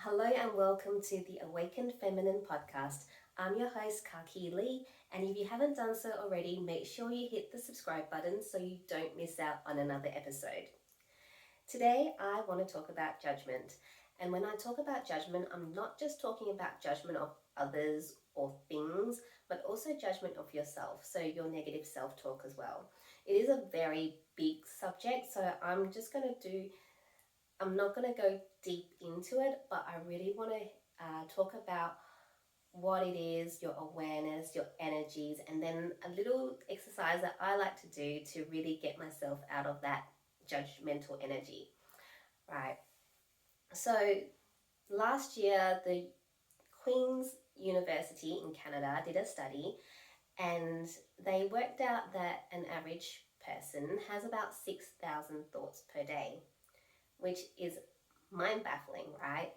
Hello and welcome to the Awakened Feminine podcast. I'm your host, KaKi Lee, and if you haven't done so already, make sure you hit the subscribe button so you don't miss out on another episode. Today, I want to talk about judgment. And when I talk about judgment, I'm not just talking about judgment of others or things, but also judgment of yourself, so your negative self-talk as well. It is a very big subject, so I'm not going to go deep into it, but I really want to talk about what it is, your awareness, your energies, and then a little exercise that I like to do to really get myself out of that judgmental energy, right? So last year, the Queen's University in Canada did a study, and they worked out that an average person has about 6,000 thoughts per day, which is mind baffling, right?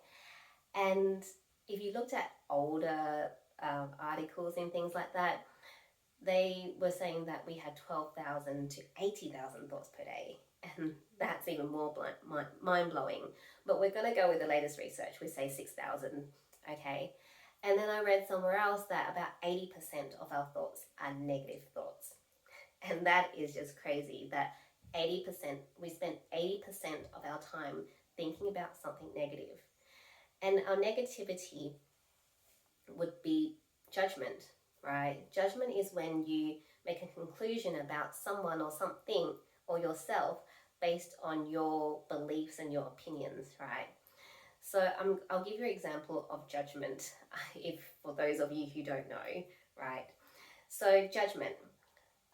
And if you looked at older articles and things like that, they were saying that we had 12,000 to 80,000 thoughts per day. And that's even more mind blowing. But we're going to go with the latest research. We say 6,000, okay? And then I read somewhere else that about 80% of our thoughts are negative thoughts. And that is just crazy that 80%, we spend 80% of our time thinking about something negative. And our negativity would be judgment, right? Judgment is when you make a conclusion about someone or something or yourself based on your beliefs and your opinions, right? So I'll give you an example of judgment, if for those of you who don't know, right? So judgment.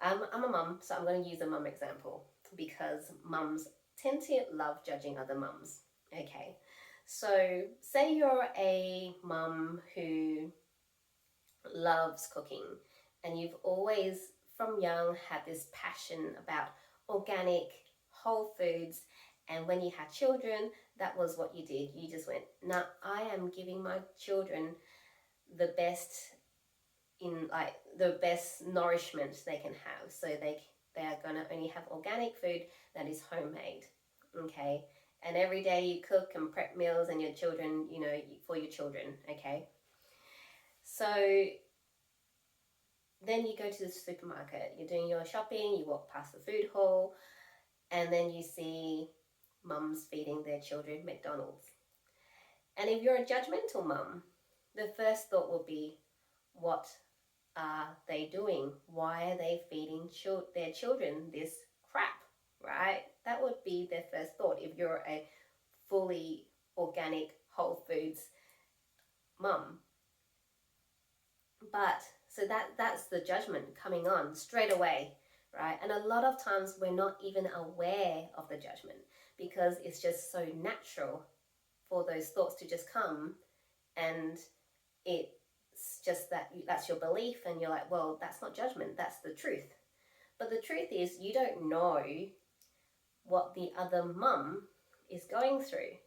I'm a mum, so I'm going to use a mum example because mums tend to love judging other mums. Okay, so say you're a mum who loves cooking and you've always from young had this passion about organic, whole foods, and when you had children, that was what you did. You just went, nah, I am giving my children the best the best nourishment they can have, so they are going to only have organic food that is homemade, okay? And every day you cook and prep meals and your children, for your children, okay? So then you go to the supermarket, you're doing your shopping, you walk past the food hall, and then you see mums feeding their children McDonald's. And if you're a judgmental mum, the first thought will be, what are they doing? Why are they feeding their children this crap, right? That would be their first thought if you're a fully organic whole foods mum. But so that's the judgment coming on straight away, right? And a lot of times we're not even aware of the judgment because it's just so natural for those thoughts to just come, and it's just that's your belief, and you're like, well, that's not judgment, that's the truth. But the truth is you don't know what the other mum is going through.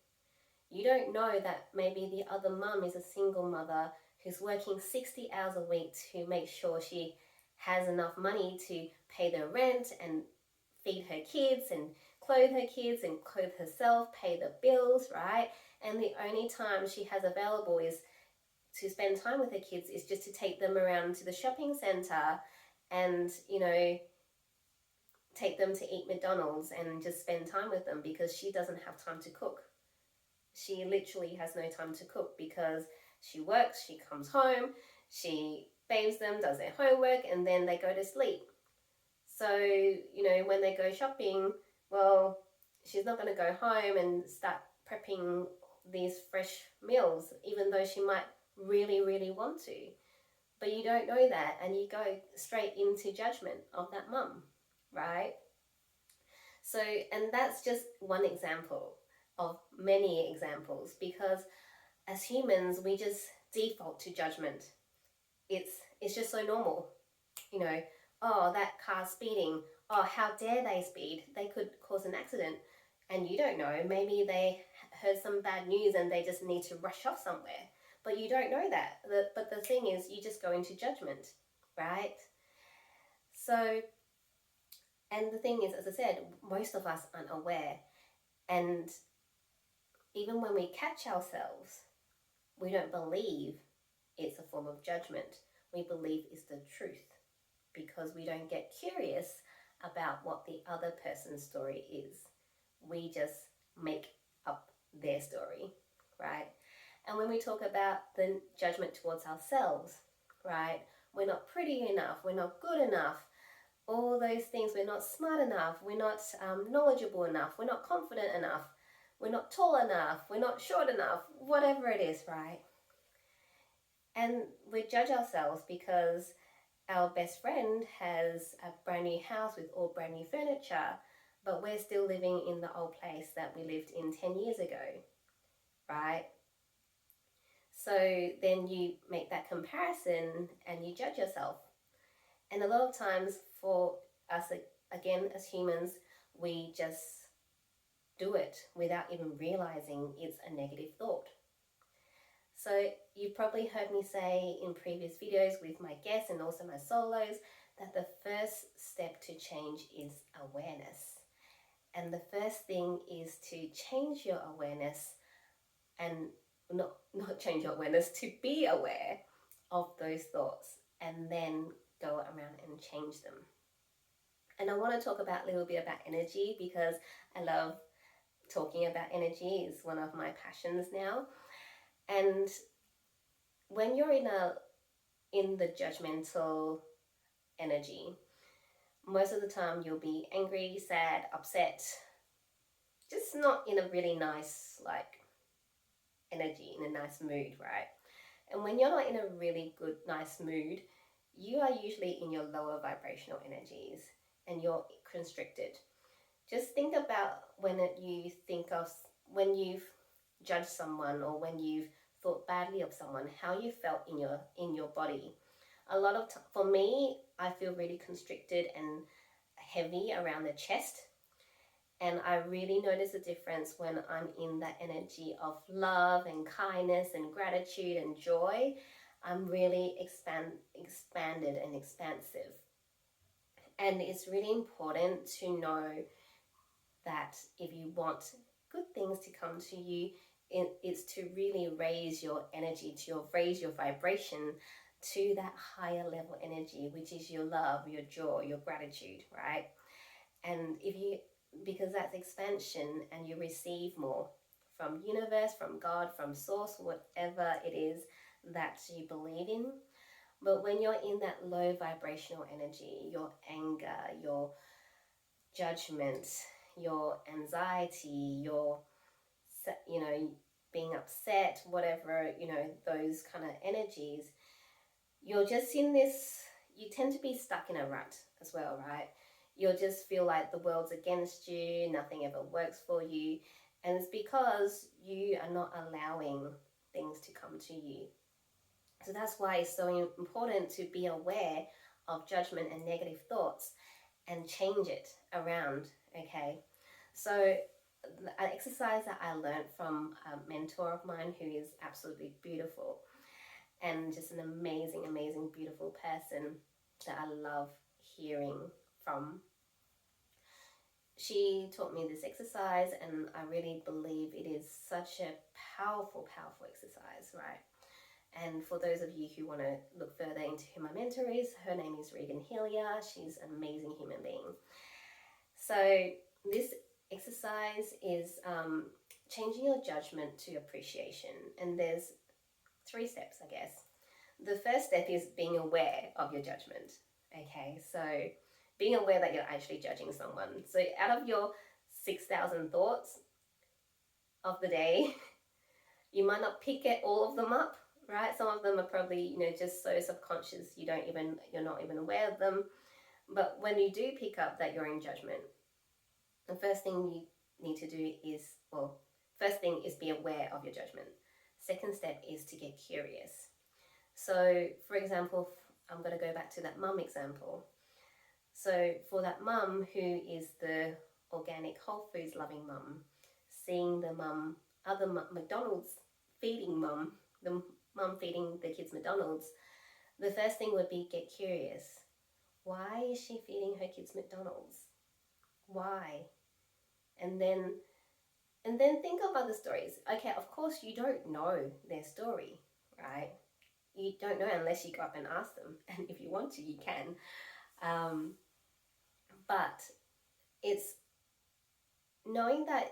You don't know that maybe the other mum is a single mother who's working 60 hours a week to make sure she has enough money to pay the rent and feed her kids and clothe her kids and clothe herself, pay the bills, right? And the only time she has available is to spend time with her kids is just to take them around to the shopping center and, take them to eat McDonald's and just spend time with them because she doesn't have time to cook. She literally has no time to cook because she works, she comes home, she bathes them, does their homework, and then they go to sleep. So, when they go shopping, well, she's not going to go home and start prepping these fresh meals, even though she might really, really want to. But you don't know that, and you go straight into judgment of that mum, right? So, and that's just one example of many examples, because as humans, we just default to judgment. It's just so normal, oh, that car's speeding, oh, how dare they speed, they could cause an accident. And you don't know, maybe they heard some bad news and they just need to rush off somewhere, but you don't know that. But the thing is, you just go into judgment, right? So, and the thing is, as I said, most of us aren't aware, and even when we catch ourselves, we don't believe it's a form of judgment. We believe it's the truth because we don't get curious about what the other person's story is. We just make up their story, right? And when we talk about the judgment towards ourselves, right? We're not pretty enough, we're not good enough, all those things, we're not smart enough, we're not knowledgeable enough, we're not confident enough, we're not tall enough, we're not short enough, whatever it is, right? And we judge ourselves because our best friend has a brand new house with all brand new furniture, but we're still living in the old place that we lived in 10 years ago, right? So then you make that comparison and you judge yourself. And a lot of times for us, again, as humans, we just do it without even realizing it's a negative thought. So you've probably heard me say in previous videos with my guests and also my solos that the first step to change is awareness. And the first thing is to change your awareness and not change your awareness, to be aware of those thoughts and then go around and change them. And I want to talk about a little bit about energy because I love talking about energy. It's one of my passions now. And when you're in the judgmental energy, most of the time you'll be angry, sad, upset, just not in a really nice energy, in a nice mood, right? And when you're not in a really good, nice mood, you are usually in your lower vibrational energies and you're constricted. Just think about when you've judged someone or when you've thought badly of someone, how you felt in your body. A lot of for me, I feel really constricted and heavy around the chest. And I really notice a difference when I'm in that energy of love and kindness and gratitude and joy. I'm really expanded and expansive. And it's really important to know that if you want good things to come to you, it's to really raise your energy, raise your vibration to that higher level energy, which is your love, your joy, your gratitude, right? And because that's expansion and you receive more from universe, from God, from source, whatever it is that you believe in. But when you're in that low vibrational energy, your anger, your judgment, your anxiety, your, being upset, whatever, those kind of energies, you're just in this, you tend to be stuck in a rut as well, right? You'll just feel like the world's against you, nothing ever works for you. And it's because you are not allowing things to come to you. So that's why it's so important to be aware of judgment and negative thoughts and change it around, okay? So an exercise that I learned from a mentor of mine who is absolutely beautiful and just an amazing, amazing, beautiful person that I love hearing from. She taught me this exercise and I really believe it is such a powerful, powerful exercise, right? And for those of you who want to look further into who my mentor is, her name is Regan Helia. She's an amazing human being. So this exercise is changing your judgment to appreciation. And there's 3 steps, I guess. The first step is being aware of your judgment. Okay, so being aware that you're actually judging someone. So out of your 6,000 thoughts of the day, you might not pick all of them up, right? Some of them are probably, just so subconscious you're not even aware of them. But when you do pick up that you're in judgment, the first thing you need to do is, first thing is be aware of your judgment. Second step is to get curious. So, for example, I'm going to go back to that mum example. So for that mum who is the organic whole foods loving mum, seeing the McDonald's feeding mum, the mum feeding the kids McDonald's, the first thing would be get curious. Why is she feeding her kids McDonald's? Why? And then And then think of other stories. Okay, of course you don't know their story, right? You don't know unless you go up and ask them. And if you want to, you can. But it's knowing that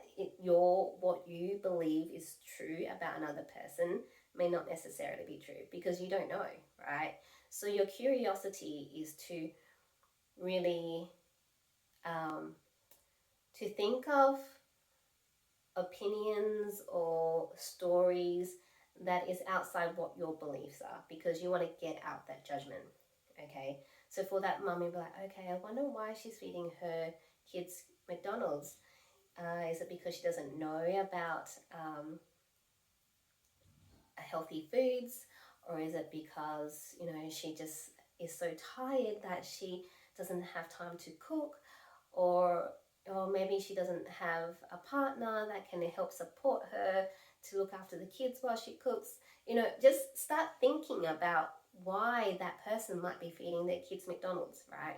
what you believe is true about another person may not necessarily be true because you don't know, right? So your curiosity is to really to think of opinions or stories that is outside what your beliefs are because you want to get out that judgment. Okay, so for that mum, you'll be like, okay, I wonder why she's feeding her kids McDonald's. Is it because she doesn't know about healthy foods, or is it because she just is so tired that she doesn't have time to cook, or maybe she doesn't have a partner that can help support her to look after the kids while she cooks. Just start thinking about why that person might be feeding their kids McDonald's, right?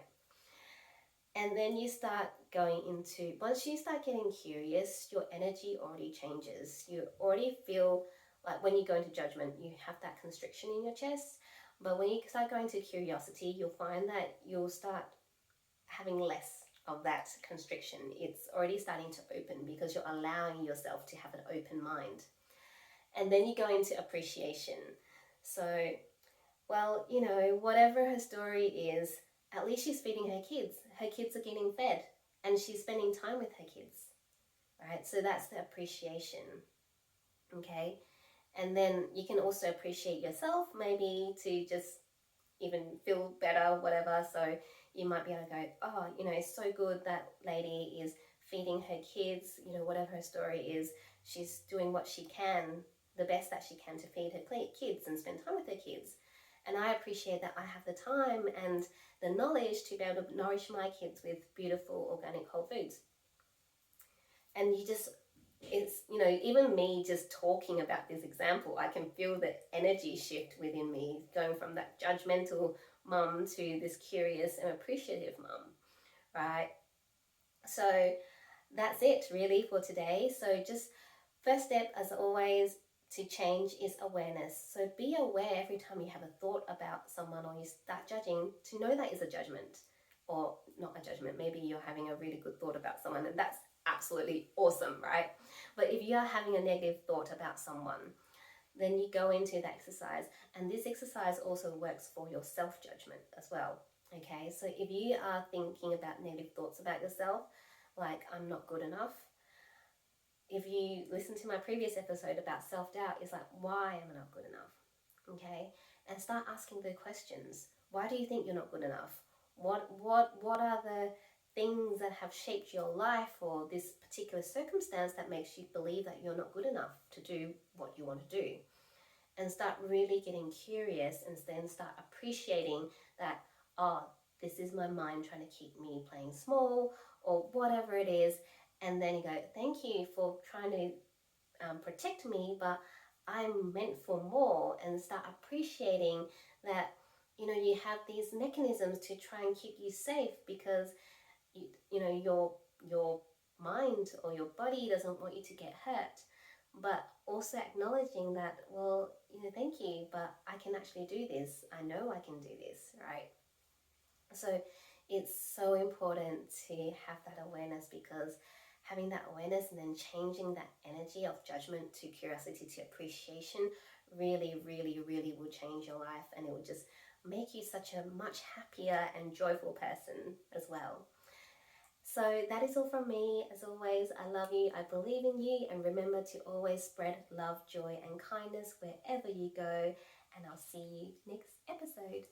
And then you start going into, once you start getting curious, your energy already changes. You already feel like when you go into judgment, you have that constriction in your chest. But when you start going to curiosity, you'll find that you'll start having less of that constriction. It's already starting to open because you're allowing yourself to have an open mind. And then you go into appreciation. So, well, whatever her story is, at least she's feeding her kids. Her kids are getting fed and she's spending time with her kids, right? So that's the appreciation, okay? And then you can also appreciate yourself, maybe to just even feel better, whatever. So you might be able to go, oh, it's so good that lady is feeding her kids, whatever her story is, she's doing what she can, the best that she can to feed her kids and spend time with her kids. And I appreciate that I have the time and the knowledge to be able to nourish my kids with beautiful organic whole foods. And it's, even me just talking about this example, I can feel the energy shift within me, going from that judgmental mum to this curious and appreciative mum, right? So that's it really for today. So just first step, as always, to change is awareness. So be aware every time you have a thought about someone or you start judging, to know that is a judgment, or not a judgment. Maybe you're having a really good thought about someone and that's absolutely awesome, right? But if you are having a negative thought about someone, then you go into that exercise, and this exercise also works for your self-judgment as well. Okay, so if you are thinking about negative thoughts about yourself, like I'm not good enough, if you listen to my previous episode about self-doubt, it's like, why am I not good enough? Okay, and start asking the questions. Why do you think you're not good enough? What are the things that have shaped your life or this particular circumstance that makes you believe that you're not good enough to do what you want to do? And start really getting curious, and then start appreciating that, oh, this is my mind trying to keep me playing small or whatever it is. And then you go, thank you for trying to protect me, but I'm meant for more. And start appreciating that you have these mechanisms to try and keep you safe because your mind or your body doesn't want you to get hurt. But also acknowledging that, well, thank you, but I can actually do this. I know I can do this, right? So it's so important to have that awareness, because having that awareness and then changing that energy of judgment to curiosity to appreciation really, really, really will change your life, and it will just make you such a much happier and joyful person as well. So that is all from me. As always, I love you, I believe in you, and remember to always spread love, joy, and kindness wherever you go. And I'll see you next episode.